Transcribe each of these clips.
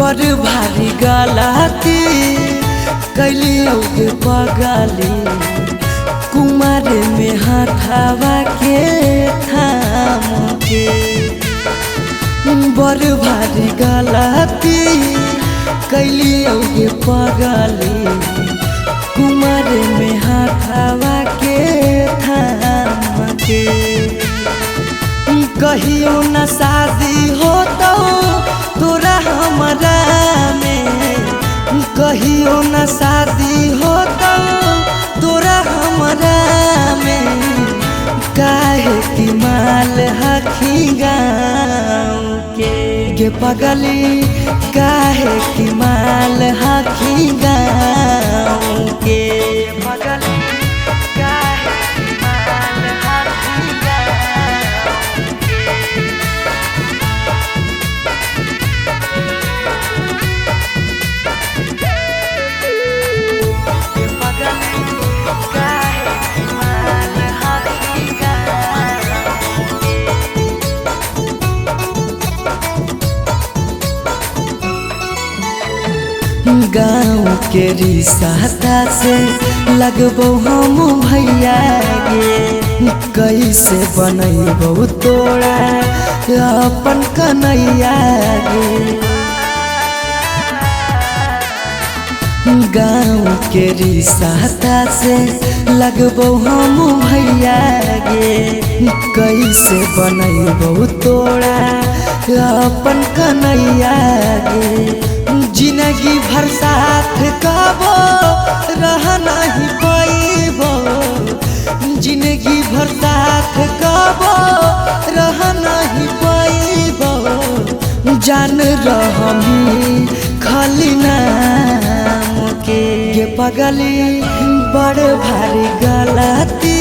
बड़ भारी गलती कैलियो के पगली कुमार में हाथावा के थाम के बड़ भारी गलती कैलियो के पगली कुमार में हाथावा के थाम के कहियो न शादी हो तो तोरा हमरा में कहियो न शादी हो तो तोरा हमरा में काहे की माल हखी गाँव के पगली काहे की माल हखी गाँव के पगली काहे की माल हखी गाँव के पगली काहे की माल हखी गाँव के रिश्ता से लगबो हम भैया गे कैसे बनैबो तोरा अपन कन्हैया गे गाँव के रिश्ता से लगबो हम भैया गे कैसे बनैबो तोरा अपन कन्हैया गे जिंदगी भर साथ कबो रह नहीं पाइबो जिंदगी भर साथ कबो रह नहीं पाइबो जान रहमी खाली नाम के पगली बड़ भारी गलती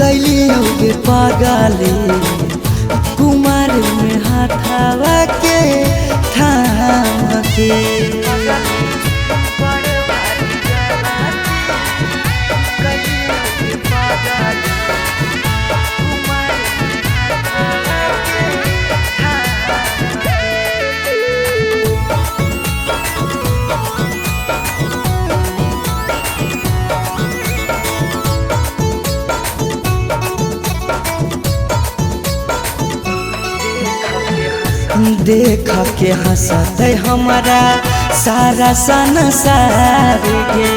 कैलियो के पगली कुमार में हाथावा के थाम के बड़ भारी गलती कैलियो के पगली कुमार में हाथावा के थाम के देख के हंसते हमारा सारा संसार गे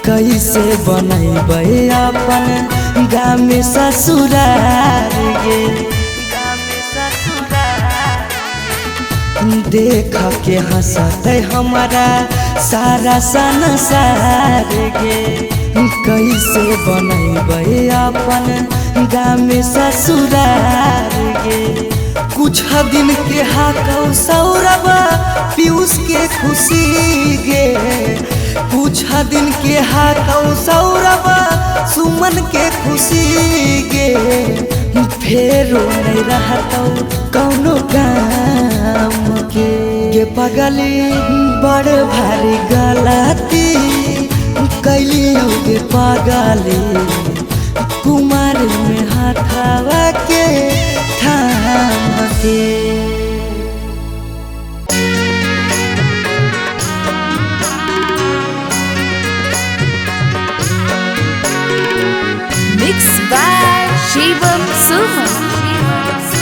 कैसे बनैबे अपन गाँव में ससुरार गे देख के हंसते हमारा सारा संसार गे कैसे बनैबे अपन गाँव में ससुरार गे कुछ दिन के हाकौ सौरभ पीयूष के खुशी गे कुछ दिन के हाकौ सौरभ सुमन के खुशी गे फेरो नहीं रहतौ कौनो काम के पगली बड़ भारी गलती कैलियो के पगली कुमार में हाथावा के थाम के Mixed by Shivam Suman.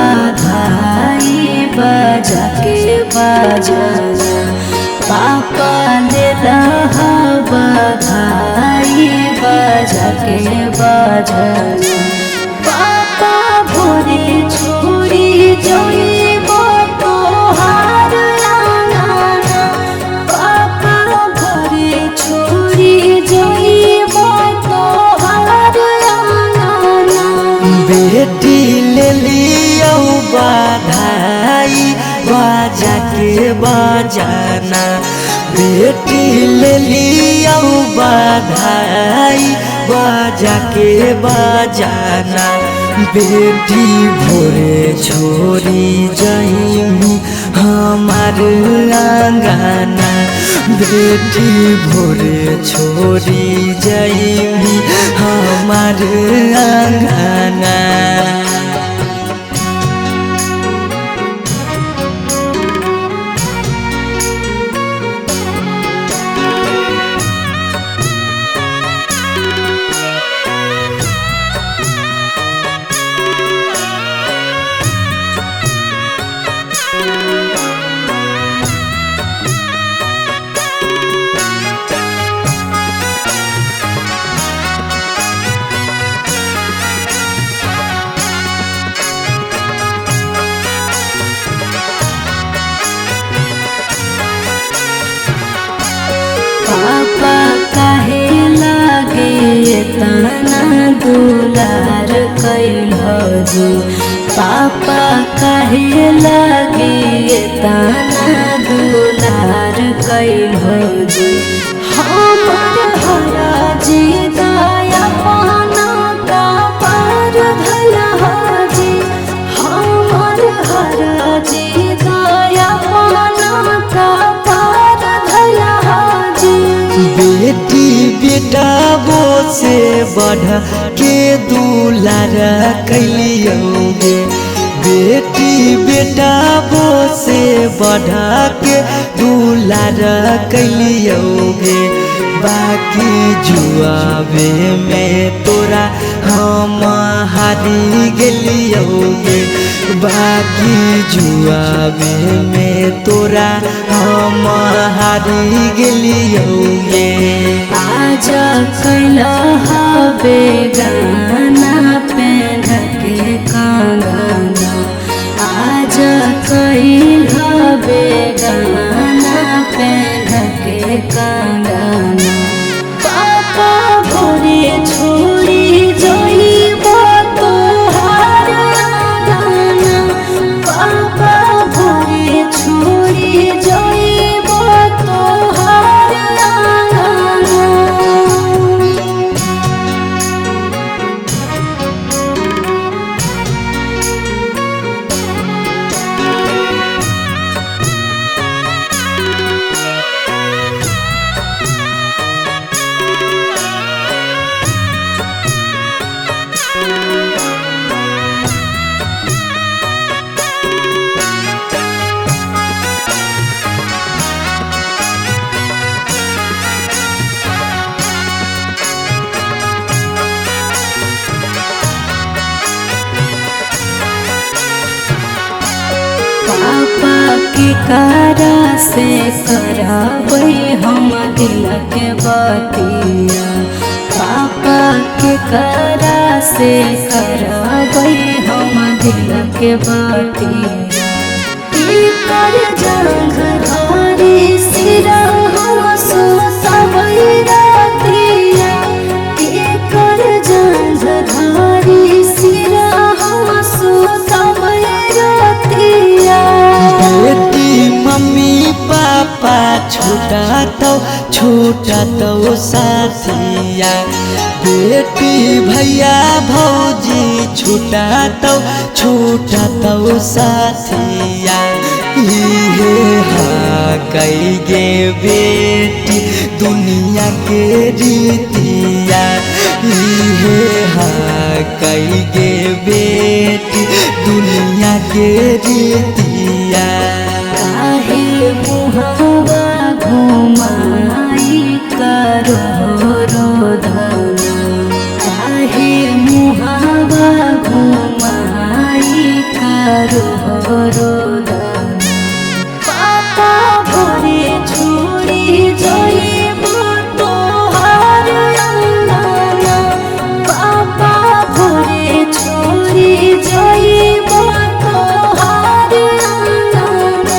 बधाई बजा के बजाना पापा ने बधाई बजा के बजाना पापा भोरे छोड़ी जाइबो तोहार आंगना पापा भोरे छोड़ी जाइबो तोहार आंगना बेटी ले लियो बधाई बजा के बजाना बेटी ले लिया बधाई बजा के बजाना बेटी भोरे छोड़ी जाइमी हमार आंगना बेटी भोरे छोड़ी जाइमी हमार आंगना। पापा काहे लागे तना दुलार कैलहो जी पापा काहे लागे तना दुलार कैलहो जी हमर हरा जी दया पाना का पार धला जी हमर हरा जी दया पाना का पार धला बेटी बेटा वो से बढ़ के दुलार कैलियोगे बेटी बेटा वो से बढ़ के दुलार कैलियोगे बाकी जुआवे में तोरा हम हारी गेलियोगे बाकी जुआवे में तोरा हम हारी गेलियोगे। आज कैला हवे गाना पेन के कंगना आज कैल हवे गाना पेन के कंगना पापा भोरे छोड़ी जाइबो तोहार आंगना पापा भोरे छोड़ी जाइबो तोहार आंगना। पापा के कारा से कराबै हम दिल के बतिया पापा के कारा से कराबै हम दिल के बतिया कर जंग धारी सिरा हम सुतबै रातिया कर जंग धारी सिरा हम सुतबै रातिया। बेटी मम्मी पापा छूटा तो साथिया बेटी भैया भौजी छूटा तो साथिया इहे हाँ कई गे बेटी दुनिया के रीतिया इहे हाँ कई गे बेटी दुनिया के रीतिया। काहे मुहावा घुमाई करो रोदना काहे मुहावा घुमाई करो रोदना पापा भोरे छोड़ी जाइबो तोहार आंगना पापा भोरे छोड़ी जाइबो तोहार आंगना।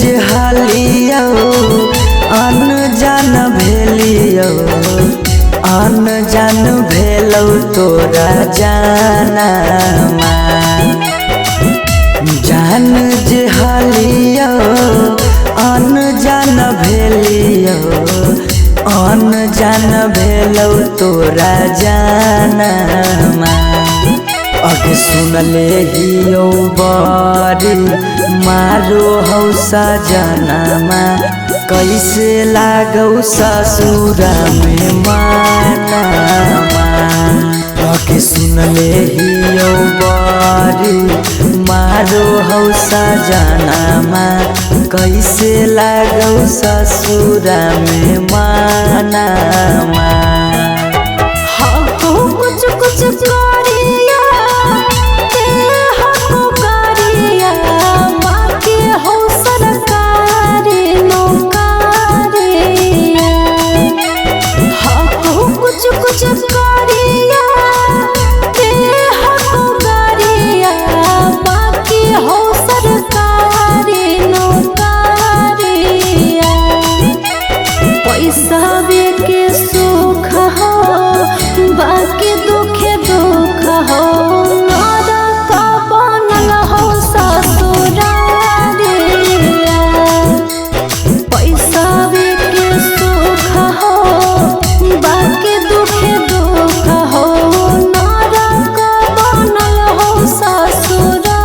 जे हालियो अन जान भेलियो अन जान भेलौ तोरा जानमा जान जे हालियो अन जान भेलियो अन जान भेलौ तोरा जानमा अगे सुनले हियो बड़ी मारो हौ सजनमा कैसे लागौ ससुरा में मानमा अगे सुनले हियो बड़ी मारो हौ सजनमा कैसे लागौ ससुरा में मानमा कुछ कुछ करिया ते हको करिया बाकी हो सरकारी नौकरिया हको कुछ कुछ करिया ते हको करिया बाकी हो सरकारी नौकरिया पैसा के सुख हो बाकी दुखे दुख हो नरक बनल हो ससुरारिया पैसा के सुख हो बाकी दुखे दुख हो नरक बनल हो ससुरारिया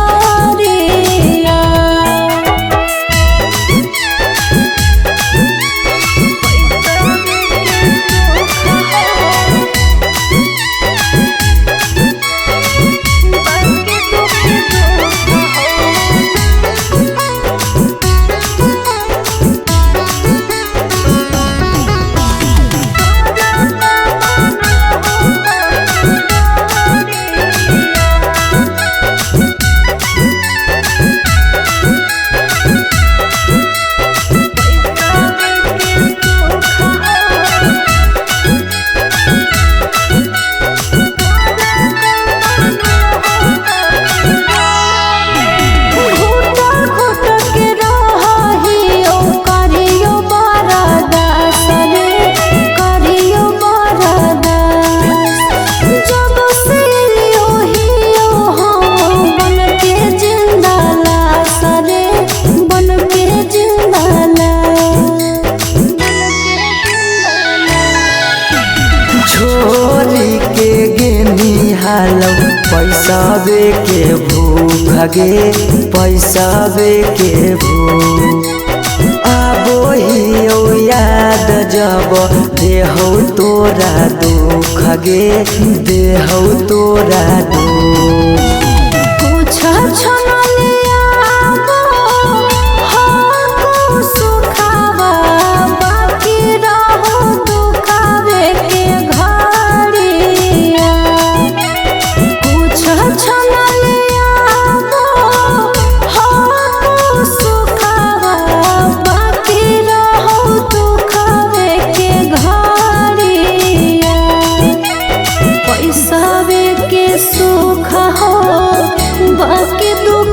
छोरी के गेनी हालौ पैसा के भूख गे पैसा के भूख आबो हियो याद जब देहौ तोरा दुख गे देहौ तोरा दुख कुछ छनलिया हको सुखावा बाकी रहो दुखावे के घड़िया कुछ छनलिया हको सुखावा बाकी रहो दुखावे के घड़िया पैसा के सुख हो बाकी दुख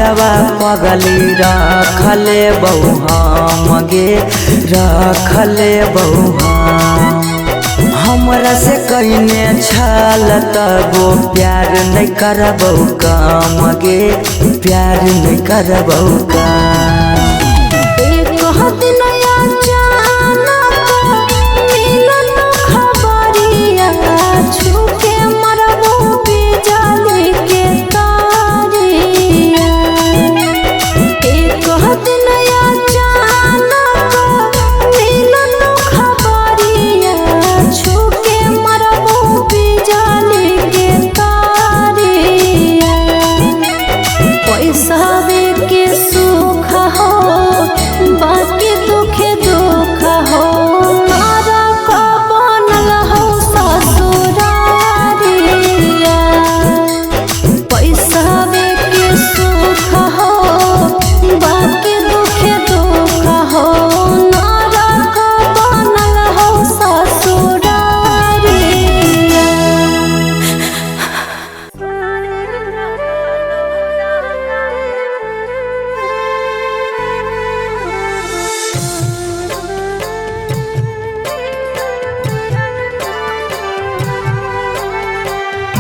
घरवा पगली रखले बहु हम गे रखले बहु हमरा से कहीने छल तबो प्यार नहीं करबौ काम गे प्यार नहीं करबौ काम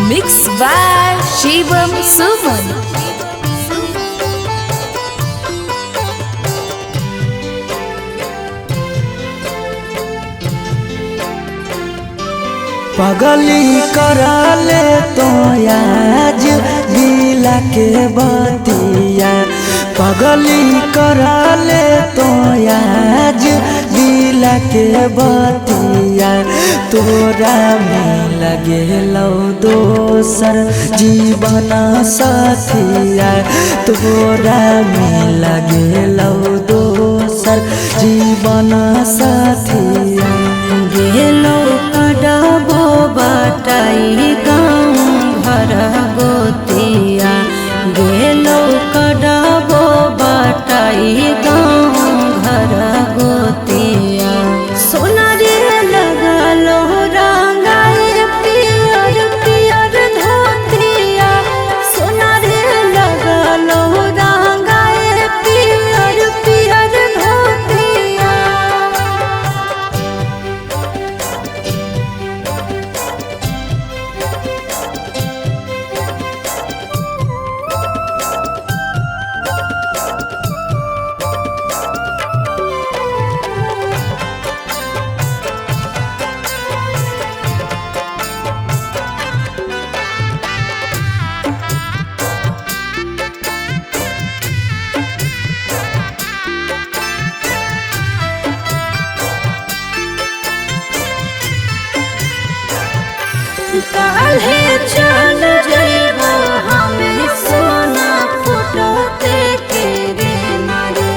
Mixed by Shivam Suman. पगली कराले तो आज दिला के बतिया पगली कराले तो आज दिला के बतिया तोरा में लगे लो दोसर जीवन साथिया तोरा में लगे लो दोसर जीवन साथिया गेलो कडाबो बाटाई गाँव घर गोतिया गेलो कडाबो बाटाई गाँव घर गोतिया सोना रे लगलो रंगाए पियर पियर धोतिया सोना रे लगलो रंगाए पियर पियर धोतिया काल्हे चल जइबो हमें सोना फोटो देखे रे मारे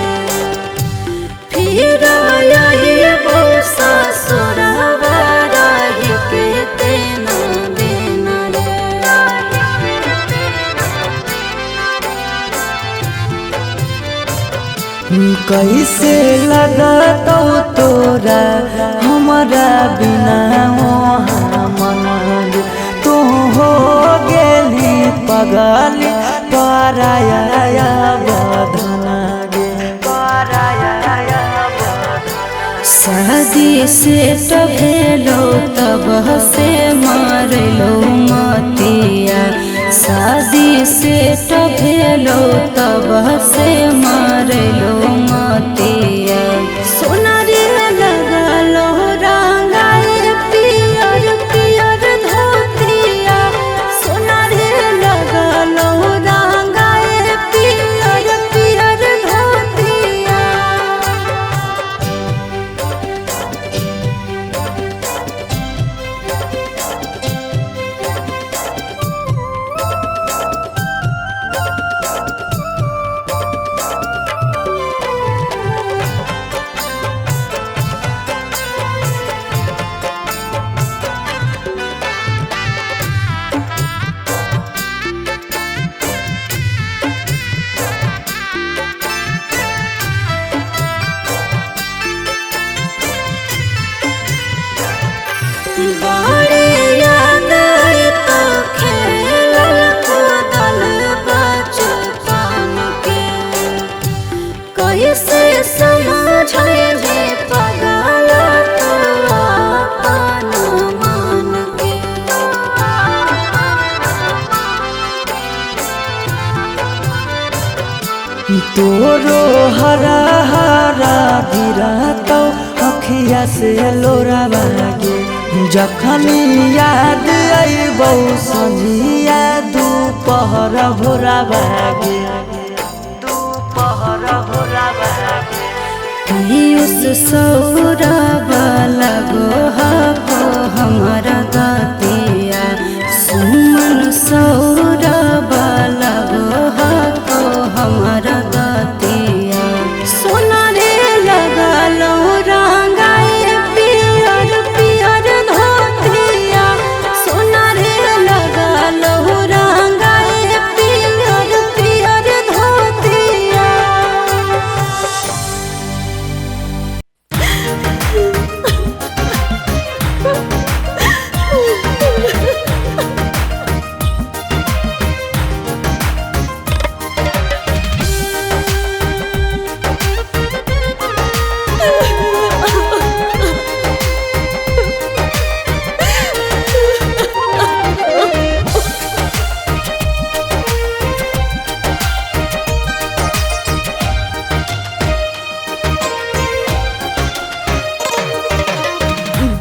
फिर आइबो ससुरवा रही के तेना देना कैसे लगतौ तोरा हमारा बिना मन तू हो गेली पगली पराया बधना गे पराया शादी से तो भेलो तब से मारलो मतिया शादी से तो भेलो तब से मारलो मतिया सोना रे लगलो रंगाए पियर पियर धोतिया सोना रे लगलो रंगाए पियर पियर धोतिया हरा हरा गिरा तो अखिया से लोरा बागे जखन याद आइबौ संझिया दुपहर भोरा बागे पीयूष सौरभ लगो हको हमारा गतिया सुमन सौरभ लगो हको हमारा गतिया सोना रे लगा लो रंगाए पियर पियर धोतिया सोना रे लगा लो रंगाए पियर पियर धोतिया।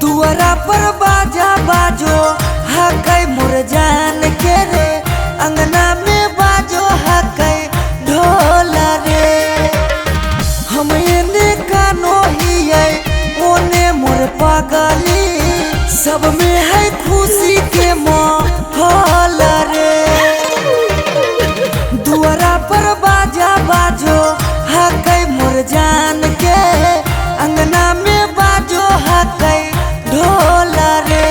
दुआरा पर बाजा बाजो हकै मोर जान के रे अंगना में बाजो हकै ढोल रे हम एने कानो हियै ओने मोर पागली सब में है खुशी के माहौल रे दुआरा पर बाजा बाजो हकै मोर जान के अंगना में बाजो हकै ढोल रे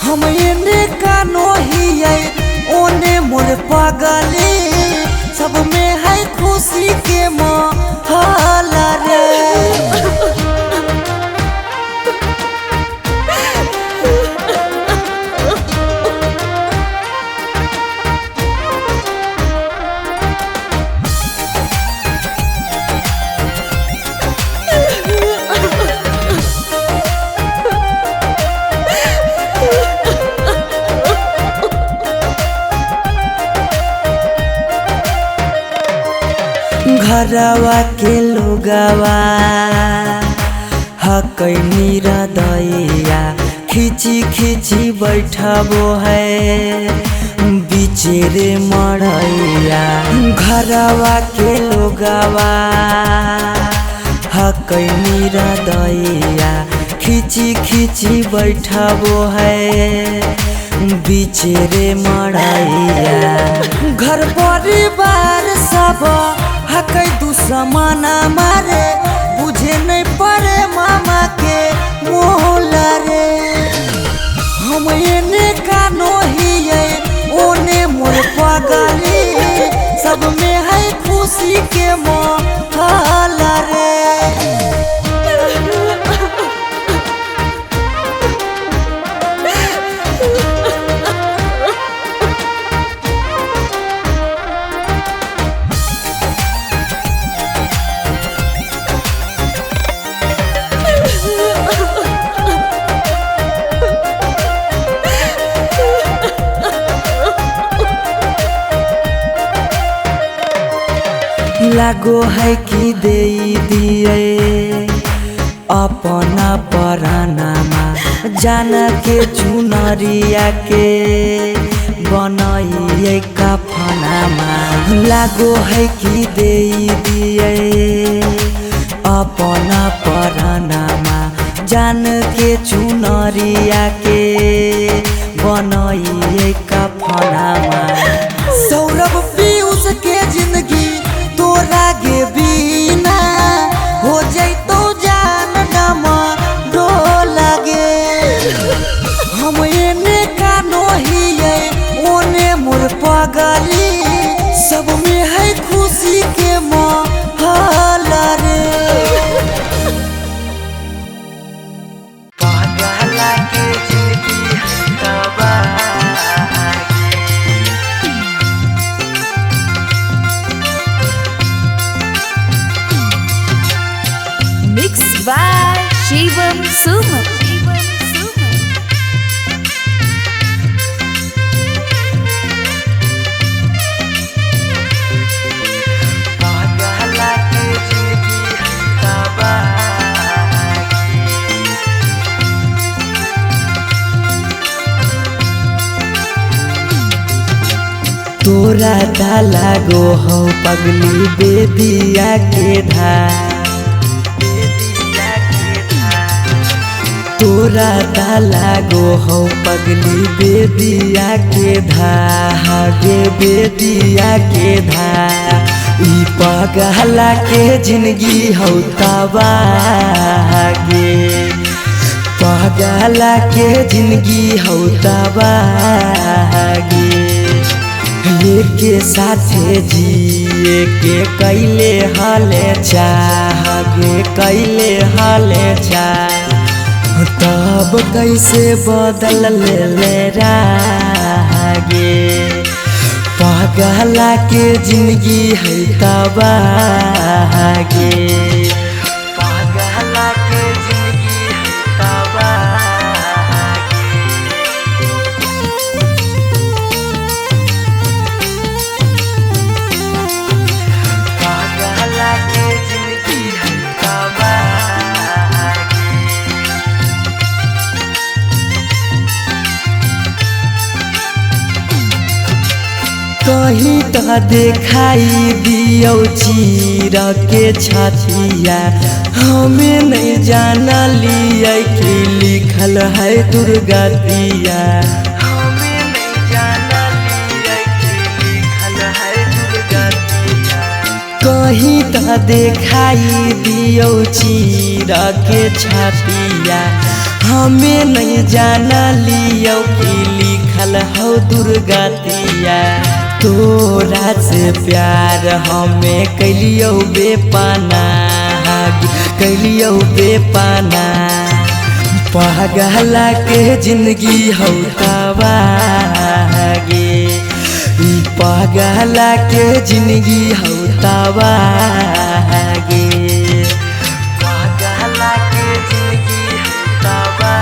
हम एने कानो हियै ओने मोर पागली सब में है खुशी के माहौल रे। घरवा के लोगवा हकै निरदैया खिची खिची बैठबो है बीचे रे मड़ैया घरवा के लोगवा हकै निरदैया खिची खिची बैठबो है बीचे रे मड़ैया घर परिवार सब हकै दुश्मना मारे बुझे नहीं पड़े मामा के मोहल रे हम एने कानो हियै ओने मोर पागली सब में है खुशी के माहौल रे। लागो है कि दे दिए अपना परानामा जान के चुनरिया के बनाइए कफनामा लागो है कि दे दिए अपना परानामा जान के चुनरिया के बनाइए कफनामा सौरभ पीयूष के जिंदगी तोरा गे बिना हो जैतो जान डमा डोल गे हम एने कानो हियै ओने मोर पागली सब में है खुशी के माहौल रे पागला के जिंदगी तबाह Mixed by Shivam Suman. पागला तोरा ता लागो हो पगली बेदिया के धार, तोरा ता लागो हो पगली बेदिया के धागे बेदिया के धार। ई पगला के जिंदगी हो तबागे, पगला के जिंदगी हो तबागे। के साथे जिए के कैले हाले चाहगे कैले हाले चाह, तब कैसे बदल ले रागे। पगला के जिंदगी है तबागे, पगला के जिंदगी है तबागे। पगला के जिंदगी है तबागे। कहीं तो देखाई दियो चीर के छतिया, हमें नहीं जाना लिया कि लिखल है दुर्गतिया, हमें नहीं जाना लिया कि लिखल है दुर्गतिया। कहीं तो देखाई दियो चीर के छतिया, हमें नहीं जाना लियो कि लिखल हो दुर्गतिया। तोरा से प्यार हमें कैलियो बेपाना, कैलियो बेपाना। पगला के जिंदगी हो तबागे, ई पगला के जिंदगी हो तबागे, पगला के जिंदगी हो तबागे।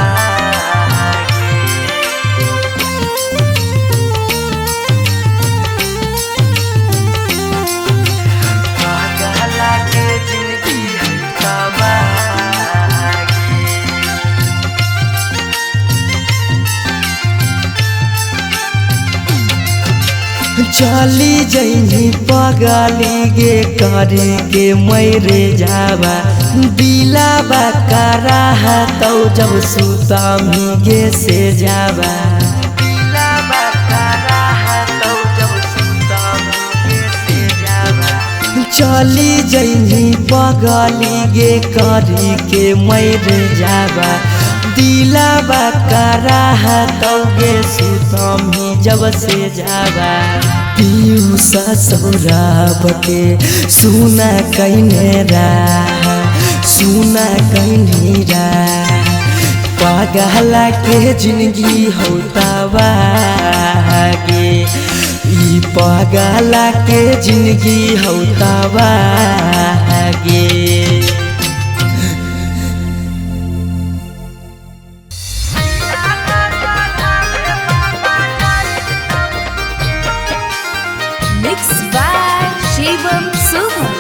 चली जैनी पगली गे करे के मैरे जावा, दिलाबा करा तो जब सुता गे से जावा, दिलाबा करा तो जब सुता गे से जावा। चली जैनी पगली गे करे के मैरे जावा, दिलाबा करा तो गे सुता जब से जावा। पीयू ससुराब के सुना कहने रा, सुना कहने रा। पगला के जिंदगी हो तबागे, ई पगला के जिंदगी हो तबागे। Mixed by Shivam Suman.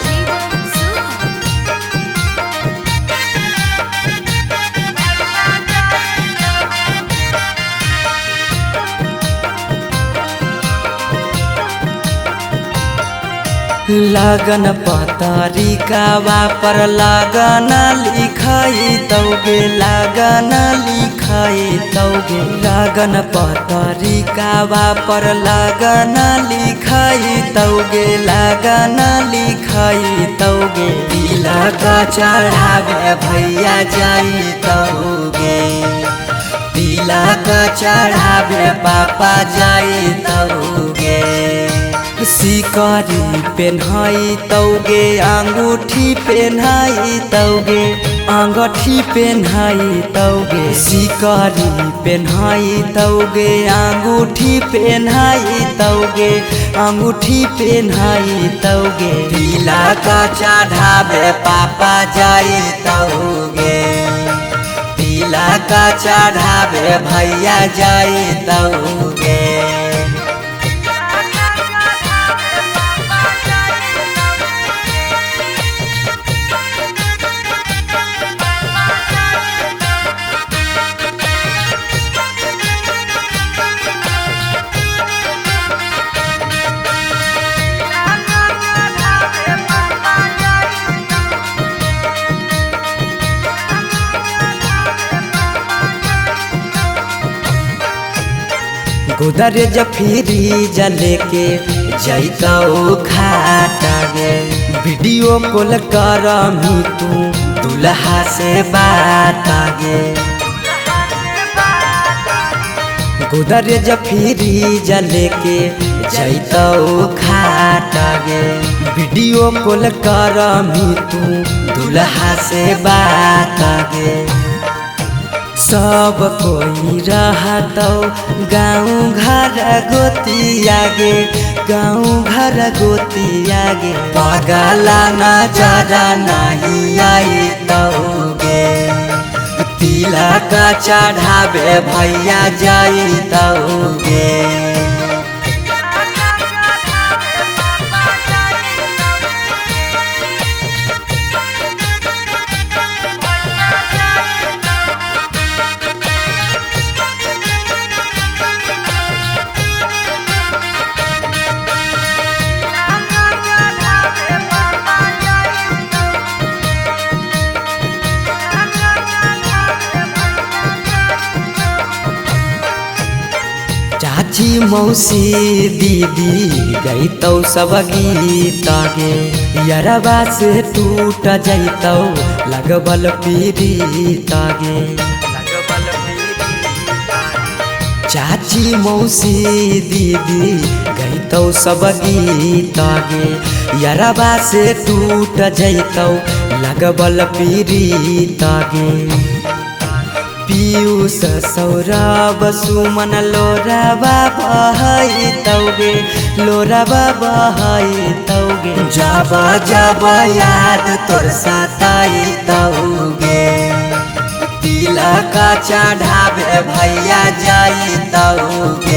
लगन पतरिकावा पर लगन लिखाई तौगे, लगन लिखाई तौगे। लगन पतरिकावा पर लगन लिखाई तौगे, लगन लिखाई तौगे। तिलक चढ़ावे भैया जाई तौगे, तिलक चढ़ावे पापा जाई तौगे। सिकरी पेन्हाई तौगे, अंगूठी पेन्हाई तौगे, अंगूठी पेन्हाई तौगे। सिकरी पेन्हाई तौगे, अंगूठी पेन्हाई तौगे, अंगूठी पेन्हाई तौगे। तिलक चढ़ावे पापा जाई तौगे, तिलक चढ़ावे भैया जाई तौगे। गोदरेज फ्रिज लेके जैतौ खाटा गे वीडियो कॉल करमी तू दुल्हा से बात गे गोदरेज फ्रिज लेके जैतौ खाटा गे वीडियो कॉल करमी तू दुल्हा से बात गे सब कोई रहतौ गाँव घर गोतिया गे गाँव घर गोतिया गे पगला नजर नहीं आइतौगे तिलक चढ़ावे भैया जैतौगे चाची मौसी दीदी गैतौ सब गीत गे यरबा से टूट जैतौ लगबल पीड़ित गे चाची मौसी दीदी गैतौ सब गीत गे यरबा से टूट जैतौ लगबल पीड़ित गे पीयूष सौरभ सुमन लोराबा बहैतौगे लोराबा बहैतौगे जब जब याद तोर सताइतौगे तिलक चढ़ावे भैया जैतौगे।